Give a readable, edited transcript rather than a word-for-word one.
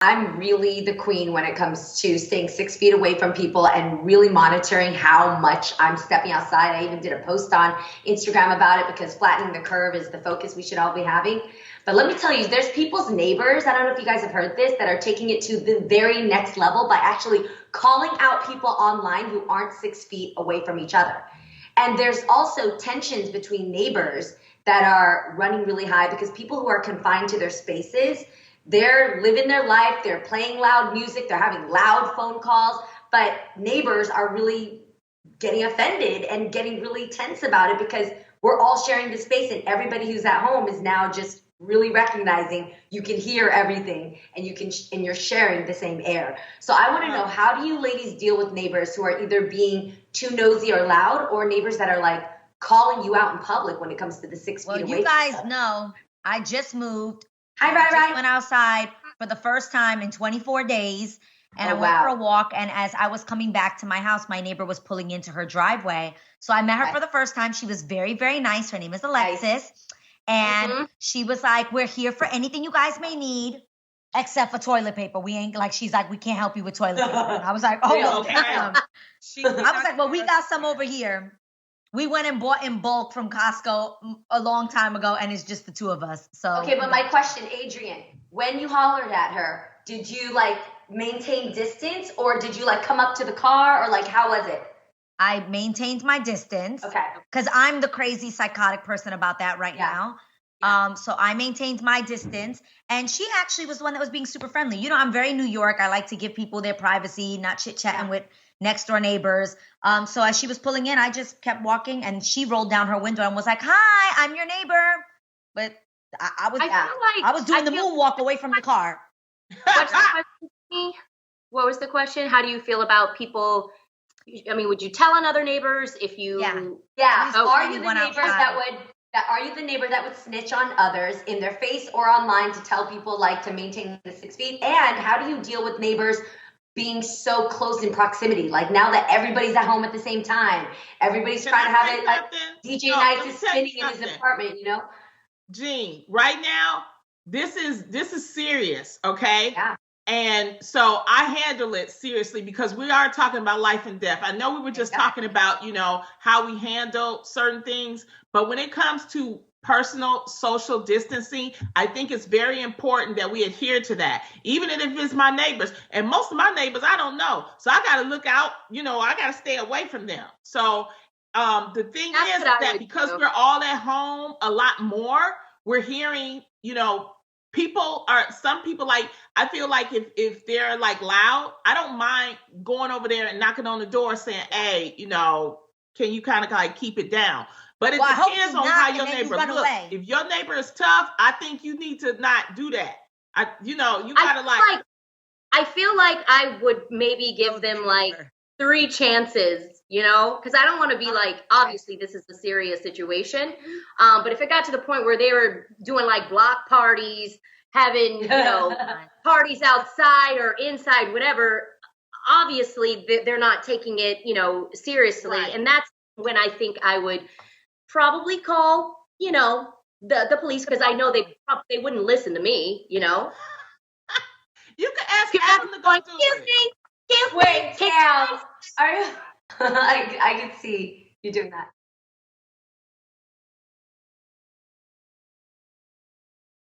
I'm really the queen when it comes to staying 6 feet away from people and really monitoring how much I'm stepping outside. I even did a post on Instagram about it because flattening the curve is the focus we should all be having. But let me tell you, there's people's neighbors, I don't know if you guys have heard this, that are taking it to the very next level by actually calling out people online who aren't 6 feet away from each other. And there's also tensions between neighbors that are running really high because people who are confined to their spaces, they're living their life, they're playing loud music, they're having loud phone calls, but neighbors are really getting offended and getting really tense about it because we're all sharing the space and everybody who's at home is now just really recognizing you can hear everything and and you're sharing the same air. So I want to know, how do you ladies deal with neighbors who are either being too nosy or loud, or neighbors that are like calling you out in public when it comes to the 6 feet away? Well, you guys know I just moved. Hi, I just went outside for the first time in 24 days, and I went for a walk. And as I was coming back to my house, my neighbor was pulling into her driveway. So I met her for the first time. She was very, very nice. Her name is Alexis. Nice. And she was like, we're here for anything you guys may need, except for toilet paper. We ain't like, she's like, we can't help you with toilet paper. And I was like, oh, well, damn. I was like, well, we got some over here. We went and bought in bulk from Costco a long time ago, and it's just the two of us. So okay, but my question, Adrienne, when you hollered at her, did you like maintain distance, or did you like come up to the car, or like how was it? I maintained my distance. Okay. Because I'm the crazy psychotic person about that right now. Yeah. So I maintained my distance, and she actually was the one that was being super friendly. You know, I'm very New York. I like to give people their privacy, not chit-chatting with next door neighbors. So as she was pulling in, I just kept walking, and she rolled down her window and was like, "Hi, I'm your neighbor." But I was doing the moonwalk away from the car. What's the question? What was the question? How do you feel about people? I mean, would you tell on other neighbors if you? Yeah. Are you the neighbor that would snitch on others in their face or online to tell people like to maintain the 6 feet? And how do you deal with neighbors being so close in proximity? Like now that everybody's at home at the same time, everybody's trying to have it. Like DJ Nice is spinning in his apartment, you know. Gene, right now, this is serious, okay? Yeah. And so I handle it seriously because we are talking about life and death. I know we were just talking about, you know, how we handle certain things, but when it comes to personal social distancing, I think it's very important that we adhere to that, even if it's my neighbors. And most of my neighbors, I don't know. So I got to look out, you know, I got to stay away from them. So the thing is that because we're all at home a lot more, we're hearing, you know, some people like, I feel like if they're like loud, I don't mind going over there and knocking on the door saying, hey, you know, can you kind of like keep it down? But it depends on how your neighbor looks. If your neighbor is tough, I think you need to not do that. You gotta like. I feel like I would maybe give them like 3 chances, you know, because I don't want to be like, obviously this is a serious situation. But if it got to the point where they were doing like block parties, having, you know, parties outside or inside, whatever, obviously they're not taking it, you know, seriously. Right. And that's when I think I would probably call, you know, the police, because I know they wouldn't listen to me, you know. You can ask Adam to go do it. Wait, Cal, I can see you doing that.